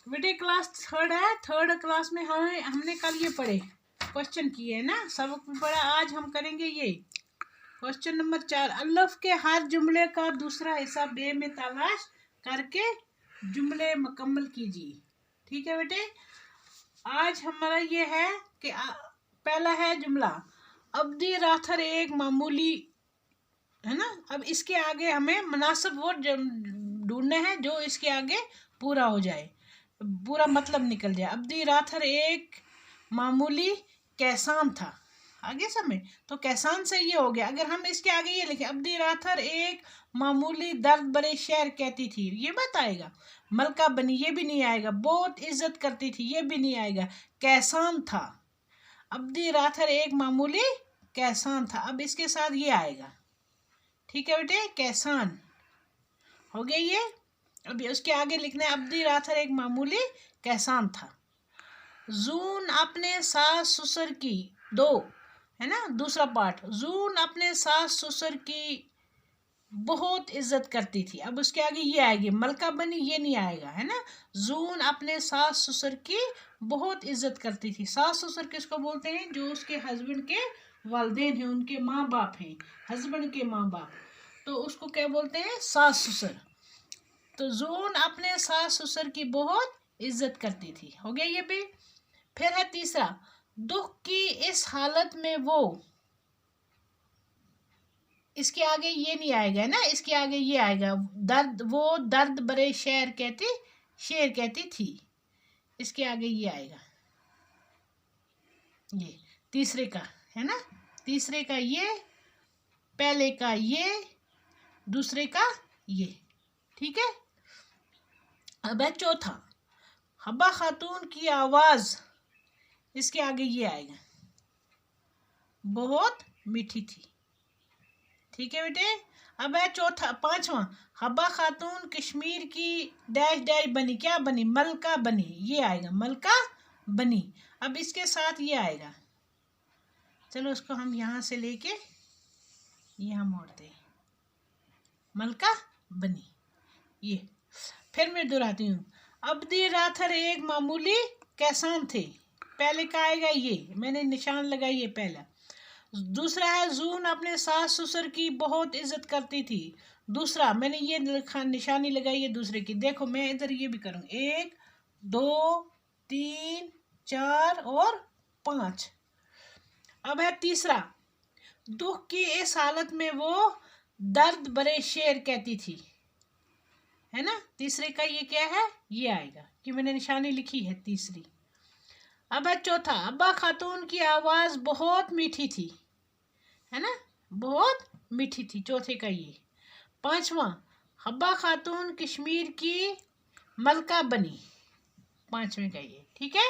बेटे class third है, third class में हमने कल ये पढ़े, क्वेश्चन किए है ना, सबक में पढ़ा। आज हम करेंगे ये क्वेश्चन नंबर 4। अल्लफ के हर जुमले का दूसरा हिस्सा बे में तलाश करके जुमले मुकम्मल कीजिए। ठीक है बेटे, आज हमारा ये है कि पहला है जुमला अब्दी राथर एक मामूली, है ना। अब इसके आगे हमें मुनासिब वर्ड ढूंढने हैं जो इसके आगे पूरा हो जाए, पूरा मतलब निकल जाए। अब्दी राथर एक मामूली कैसान था, आगे समय तो कैसान से ये हो गया। अगर हम इसके आगे ये लिखें अब्दी राथर एक मामूली दर्द बड़े शहर कहती थी, ये बात आएगा। मलका बनी, ये भी नहीं आएगा। बहुत इज्जत करती थी, ये भी नहीं आएगा। कैसान था, अब्दी राथर एक मामूली कैसान था, अब इसके साथ ये आएगा। ठीक है बेटे, कैसान हो गया ये। अभी उसके आगे लिखना है अब्दी राथर एक मामूली कैसान था। जून अपने सास ससुर की दो, है ना, दूसरा पार्ट। जून अपने सास ससुर की बहुत इज्जत करती थी, अब उसके आगे ये आएगी। मलका बनी, ये नहीं आएगा, है ना। जून अपने सास ससुर की बहुत इज्जत करती थी। सास ससुर किसको बोलते हैं? जो उसके हस्बैंड के वालिदैन हैं, उनके माँ बाप हैं, हस्बैंड के माँ बाप, तो उसको क्या बोलते हैं? सास ससुर। तो जून अपने सास ससुर की बहुत इज्जत करती थी, हो गया ये भी। फिर है तीसरा, दुख की इस हालत में वो, इसके आगे ये नहीं आएगा, है ना, इसके आगे ये आएगा। दर्द, वो दर्द बड़े शेर कहती थी, इसके आगे ये आएगा। ये तीसरे का, है ना, तीसरे का ये, पहले का ये, दूसरे का ये। ठीक है। अब है चौथा, हब्बा खातून की आवाज, इसके आगे ये आएगा। बहुत मीठी थी। ठीक है बेटे। अब है चौथा, पांचवा, हब्बा खातून कश्मीर की डैश डैश बनी, क्या बनी? मलका बनी, ये आएगा, मलका बनी। अब इसके साथ ये आएगा। चलो उसको हम यहाँ से लेके यहाँ मोड़ते हैं, मलका बनी, ये। फिर मैं दोहराती हूँ, अब्दी राथर एक मामूली कैसान थे, पहले का आएगा ये, मैंने निशान लगाई ये पहला। दूसरा है जून अपने सास ससुर की बहुत इज्जत करती थी, दूसरा मैंने ये निशानी लगाई है दूसरे की। देखो मैं इधर ये भी करूँगी, 1 2 3 4 और 5। अब है तीसरा, दुख की इस हालत में वो दर्द भरे शेर कहती थी, है ना। तीसरे का ये क्या है? ये आएगा कि मैंने निशानी लिखी है तीसरी। अब है चौथा, अब्बा खातून की आवाज बहुत मीठी थी, है ना, बहुत मीठी थी, चौथे का ये। पांचवा, हब्बा खातून कश्मीर की मलका बनी, पांचवें का ये। ठीक है।